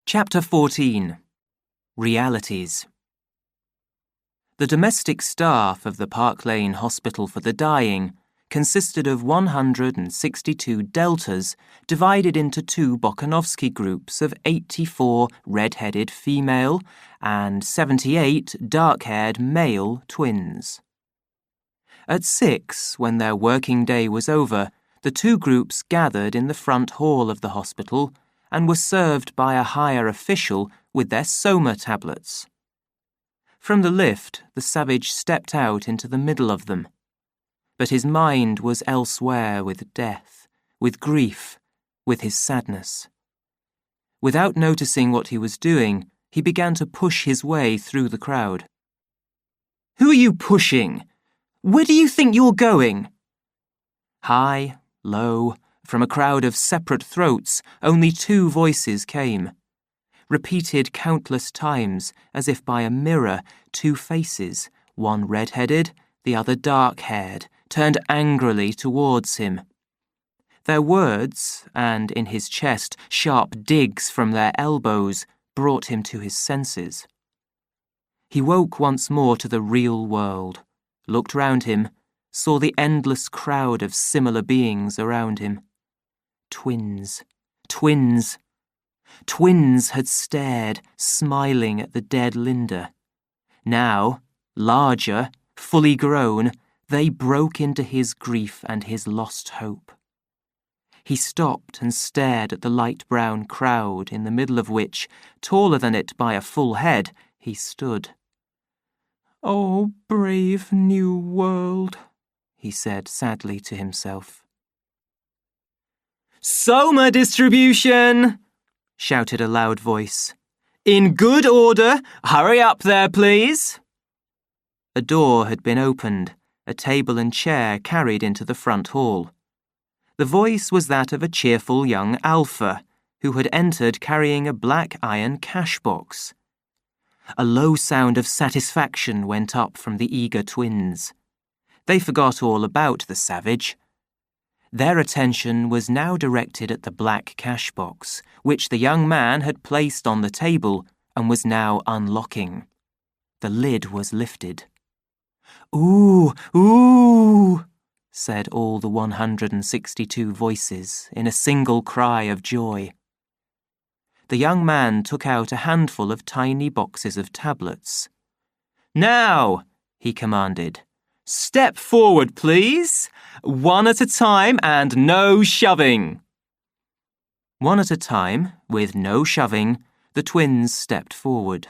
Chapter 14. Realities. The domestic staff of the Park Lane Hospital for the Dying consisted of 162 deltas divided into two Bokanovsky groups of 84 red-headed female and 78 dark-haired male twins. At 6, when their working day was over, the two groups gathered in the front hall of the hospital and were served by a higher official with their Soma tablets. From the lift, the savage stepped out into the middle of them. But his mind was elsewhere with death, with grief, with his sadness. Without noticing what he was doing, he began to push his way through the crowd. "Who are you pushing? Where do you think you're going?" High, low, from a crowd of separate throats, only two voices came. Repeated countless times, as if by a mirror, two faces, one red-headed, the other dark-haired, turned angrily towards him. Their words, and in his chest sharp digs from their elbows, brought him to his senses. He woke once more to the real world, looked round him, saw the endless crowd of similar beings around him. Twins. Twins. Twins had stared, smiling at the dead Linda. Now, larger, fully grown, they broke into his grief and his lost hope. He stopped and stared at the light brown crowd, in the middle of which, taller than it by a full head, he stood. "Oh, brave new world," he said sadly to himself. "Soma distribution!" shouted a loud voice. "In good order! Hurry up there, please!" A door had been opened, a table and chair carried into the front hall. The voice was that of a cheerful young alpha, who had entered carrying a black iron cash box. A low sound of satisfaction went up from the eager twins. They forgot all about the savage. Their attention was now directed at the black cash box, which the young man had placed on the table and was now unlocking. The lid was lifted. "Ooh, ooh," said all the 162 voices in a single cry of joy. The young man took out a handful of tiny boxes of tablets. "Now," he commanded, "step forward, please. One at a time and no shoving." One at a time, with no shoving, the twins stepped forward.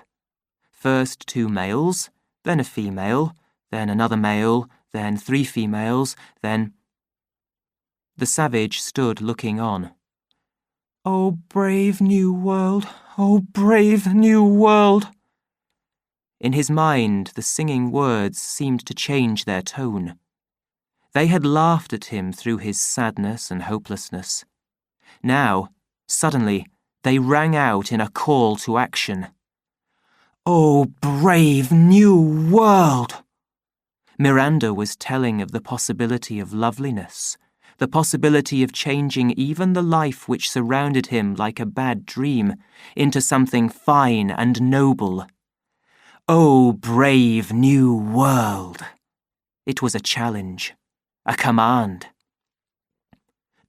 First 2 males, then a female, then another male, then 3 females, then... The savage stood looking on. "Oh, brave new world! Oh, brave new world!" In his mind, the singing words seemed to change their tone. They had laughed at him through his sadness and hopelessness. Now, suddenly, they rang out in a call to action. "Oh, brave new world!" Miranda was telling of the possibility of loveliness, the possibility of changing even the life which surrounded him like a bad dream into something fine and noble. Oh, brave new world! It was a challenge, a command.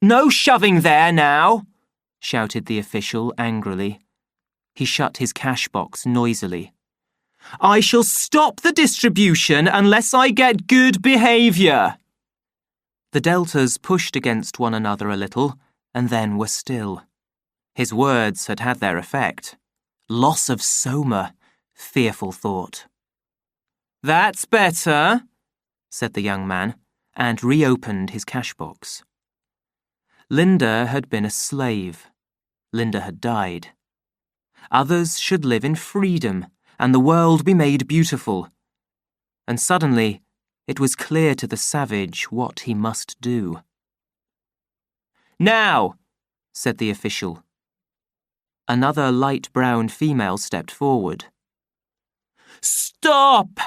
"No shoving there now!" shouted the official angrily. He shut his cash box noisily. "I shall stop the distribution unless I get good behaviour." The deltas pushed against one another a little, and then were still. His words had had their effect. Loss of Soma, fearful thought. "That's better," said the young man, and reopened his cash box. Linda had been a slave. Linda had died. Others should live in freedom, and the world be made beautiful. And suddenly, it was clear to the savage what he must do. "Now," said the official. Another light brown female stepped forward. "Stop!"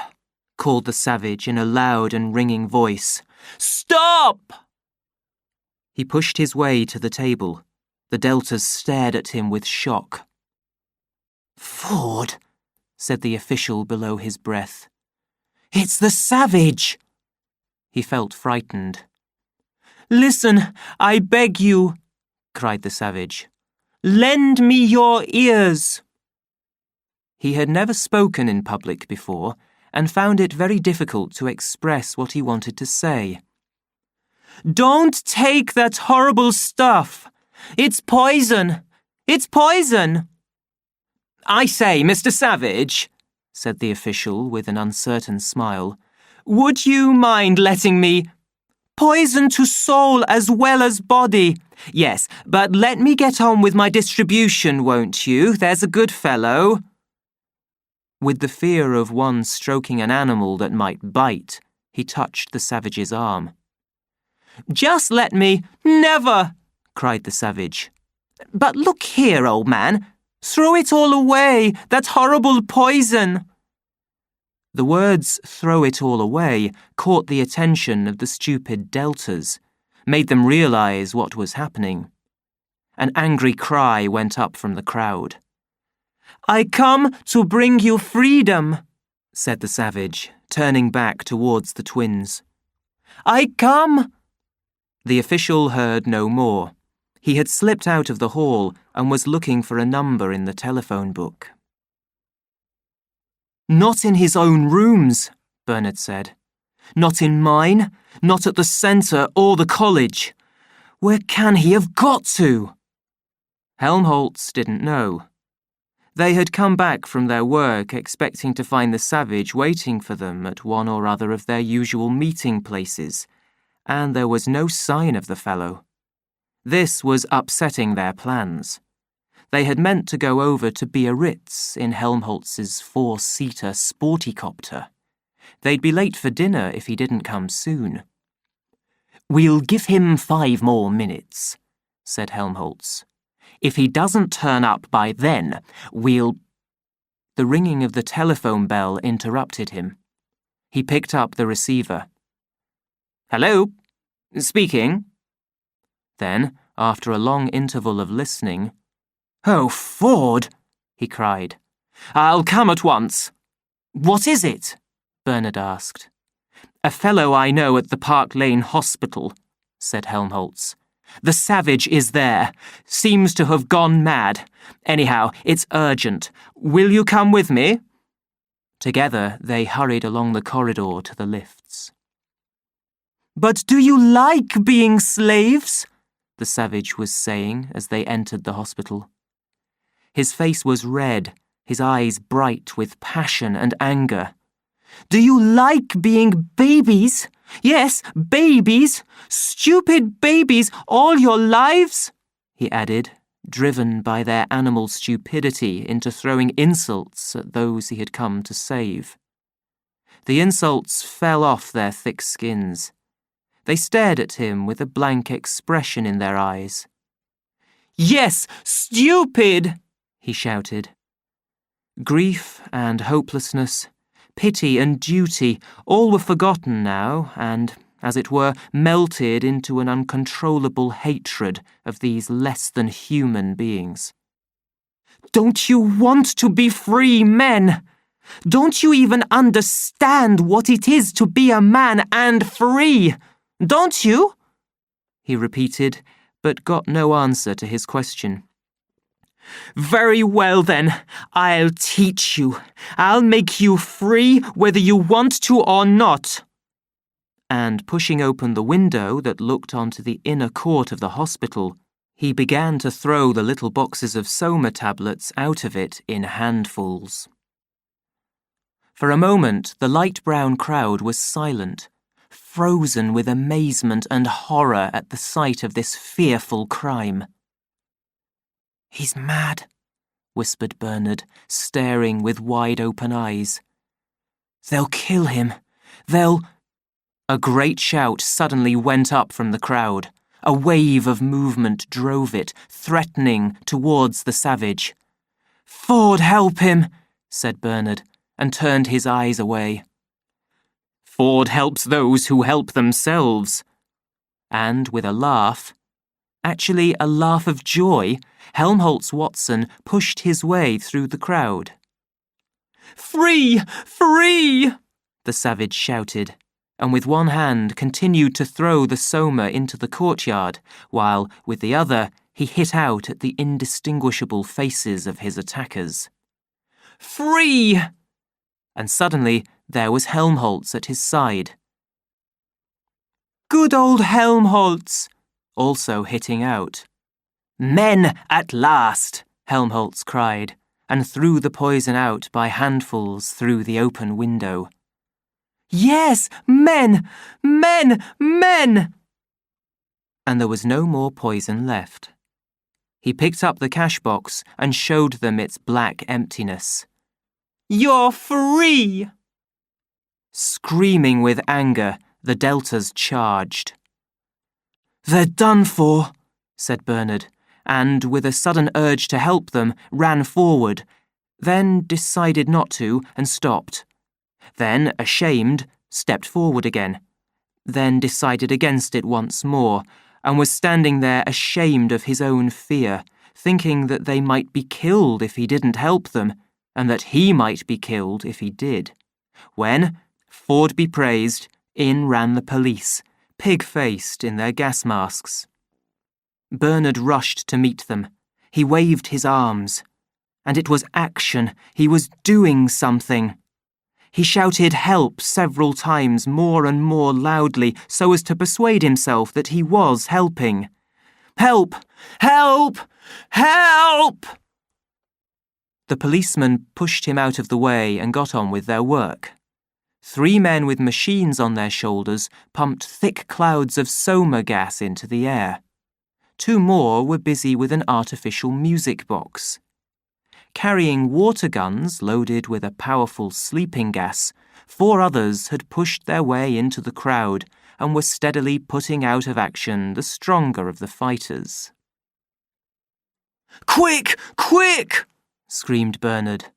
called the savage in a loud and ringing voice. "Stop!" He pushed his way to the table. The deltas stared at him with shock. Ford, said the official below his breath. It's the savage! He felt frightened. Listen, I beg you, cried the savage. Lend me your ears. He had never spoken in public before and found it very difficult to express what he wanted to say. Don't take that horrible stuff. It's poison. It's poison. I say, Mr. Savage, said the official with an uncertain smile, would you mind letting me... Poison to soul as well as body. Yes, but let me get on with my distribution, won't you? There's a good fellow. With the fear of one stroking an animal that might bite, he touched the savage's arm. Just let me... Never! Cried the savage. But look here, old man. Throw it all away, that horrible poison. The words, throw it all away, caught the attention of the stupid deltas, made them realize what was happening. An angry cry went up from the crowd. I come to bring you freedom, said the savage, turning back towards the twins. I come... The official heard no more. He had slipped out of the hall and was looking for a number in the telephone book. Not in his own rooms, Bernard said. Not in mine, not at the centre or the college. Where can he have got to? Helmholtz didn't know. They had come back from their work expecting to find the savage waiting for them at one or other of their usual meeting places, and there was no sign of the fellow. This was upsetting their plans. They had meant to go over to Biarritz in Helmholtz's 4-seater sportycopter. They'd be late for dinner if he didn't come soon. We'll give him 5 more minutes, said Helmholtz. If he doesn't turn up by then, we'll... The ringing of the telephone bell interrupted him. He picked up the receiver. Hello? Speaking. Then, after a long interval of listening, Oh, Ford, he cried. I'll come at once. What is it? Bernard asked. A fellow I know at the Park Lane Hospital, said Helmholtz. The savage is there. Seems to have gone mad. Anyhow, it's urgent. Will you come with me? Together, they hurried along the corridor to the lifts. But do you like being slaves? The savage was saying as they entered the hospital. His face was red, his eyes bright with passion and anger. Do you like being babies? Yes, babies! Stupid babies all your lives? He added, driven by their animal stupidity into throwing insults at those he had come to save. The insults fell off their thick skins. They stared at him with a blank expression in their eyes. Yes, stupid! He shouted. Grief and hopelessness, pity and duty, all were forgotten now and, as it were, melted into an uncontrollable hatred of these less-than-human beings. Don't you want to be free men? Don't you even understand what it is to be a man and free? Don't you? He repeated, but got no answer to his question. Very well then, I'll teach you. I'll make you free whether you want to or not. And pushing open the window that looked onto the inner court of the hospital, he began to throw the little boxes of Soma tablets out of it in handfuls. For a moment, the light brown crowd was silent, frozen with amazement and horror at the sight of this fearful crime. He's mad, whispered Bernard, staring with wide-open eyes. They'll kill him. They'll... A great shout suddenly went up from the crowd. A wave of movement drove it, threatening, towards the savage. Ford, help him, said Bernard, and turned his eyes away. Ford helps those who help themselves. And, with a laugh, Actually, a laugh of joy, Helmholtz Watson pushed his way through the crowd. "Free! Free!" the savage shouted, and with one hand continued to throw the Soma into the courtyard, while, with the other, he hit out at the indistinguishable faces of his attackers. "Free!" And suddenly there was Helmholtz at his side. "Good old Helmholtz!" also hitting out. "Men at last!" Helmholtz cried, and threw the poison out by handfuls through the open window. "Yes, men! Men! Men!" And there was no more poison left. He picked up the cash box and showed them its black emptiness. "You're free!" Screaming with anger, the Deltas charged. "They're done for," said Bernard, and, with a sudden urge to help them, ran forward, then decided not to and stopped. Then, ashamed, stepped forward again, then decided against it once more, and was standing there ashamed of his own fear, thinking that they might be killed if he didn't help them, and that he might be killed if he did. When, Ford be praised, in ran the police, pig-faced in their gas masks. Bernard rushed to meet them. He waved his arms. And it was action. He was doing something. He shouted help several times more and more loudly so as to persuade himself that he was helping. "Help! Help! Help!" The policemen pushed him out of the way and got on with their work. 3 men with machines on their shoulders pumped thick clouds of Soma gas into the air. 2 more were busy with an artificial music box. Carrying water guns loaded with a powerful sleeping gas, 4 others had pushed their way into the crowd and were steadily putting out of action the stronger of the fighters. "Quick! Quick!" screamed Bernard.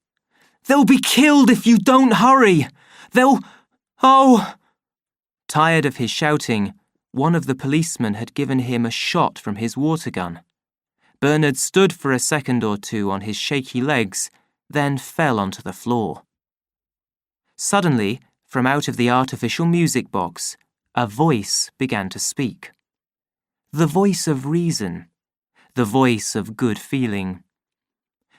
"They'll be killed if you don't hurry! Oh!" Tired of his shouting, one of the policemen had given him a shot from his water gun. Bernard stood for a second or two on his shaky legs, then fell onto the floor. Suddenly, from out of the artificial music box, a voice began to speak. The voice of reason, the voice of good feeling.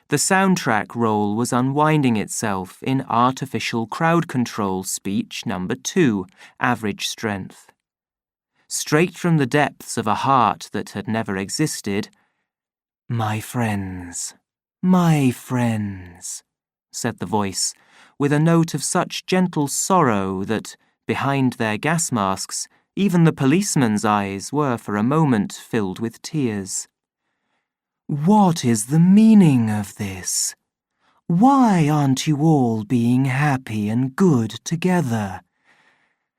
The soundtrack roll was unwinding itself in artificial crowd control speech number 2, average strength. Straight from the depths of a heart that had never existed, "My friends, said the voice, with a note of such gentle sorrow that, behind their gas masks, even the policemen's eyes were for a moment filled with tears. "What is the meaning of this? Why aren't you all being happy and good together?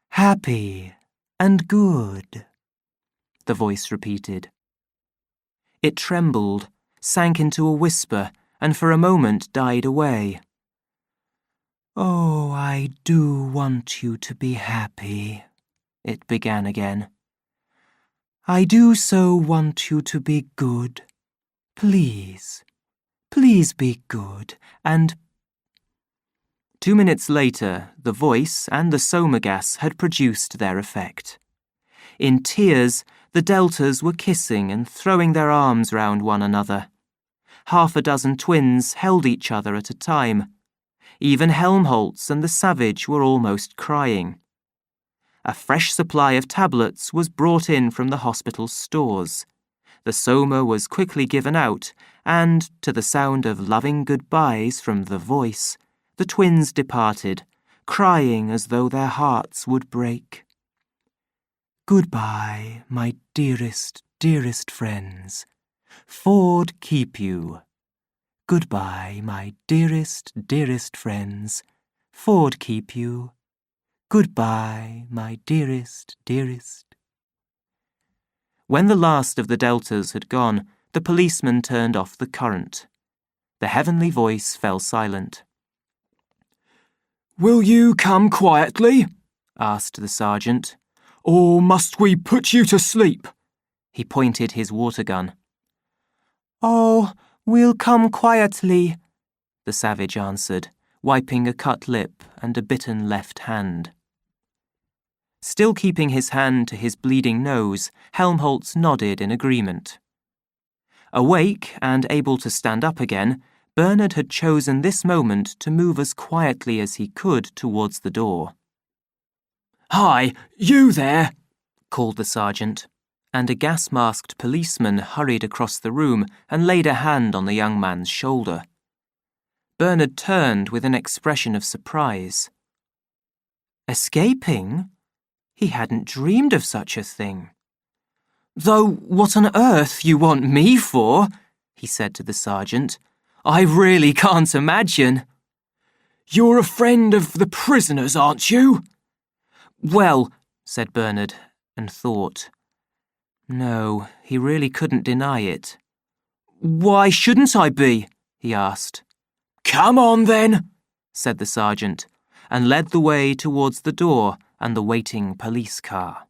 Happy and good," the voice repeated. It trembled, sank into a whisper, and for a moment died away. "Oh, I do want you to be happy," it began again. "I do so want you to be good. Please be good, and—" 2 minutes later, the voice and the Soma gas had produced their effect. In tears, the Deltas were kissing and throwing their arms round one another. 6 twins held each other at a time. Even Helmholtz and the savage were almost crying. A fresh supply of tablets was brought in from the hospital stores. The Soma was quickly given out, and, to the sound of loving goodbyes from the voice, the twins departed, crying as though their hearts would break. "Goodbye, my dearest, dearest friends. Ford keep you. Goodbye, my dearest, dearest friends. Ford keep you. Goodbye, my dearest, dearest." When the last of the Deltas had gone, the policeman turned off the current. The heavenly voice fell silent. "Will you come quietly?" asked the sergeant. "Or must we put you to sleep?" He pointed his water gun. "Oh, we'll come quietly," the savage answered, wiping a cut lip and a bitten left hand. Still keeping his hand to his bleeding nose, Helmholtz nodded in agreement. Awake and able to stand up again, Bernard had chosen this moment to move as quietly as he could towards the door. "Hi, you there!" called the sergeant, and a gas-masked policeman hurried across the room and laid a hand on the young man's shoulder. Bernard turned with an expression of surprise. Escaping? He hadn't dreamed of such a thing. "Though what on earth you want me for?" he said to the sergeant. "I really can't imagine." "You're a friend of the prisoners, aren't you?" "Well," said Bernard, and thought. No, he really couldn't deny it. "Why shouldn't I be?" he asked. "Come on then," said the sergeant, and led the way towards the door and the waiting police car.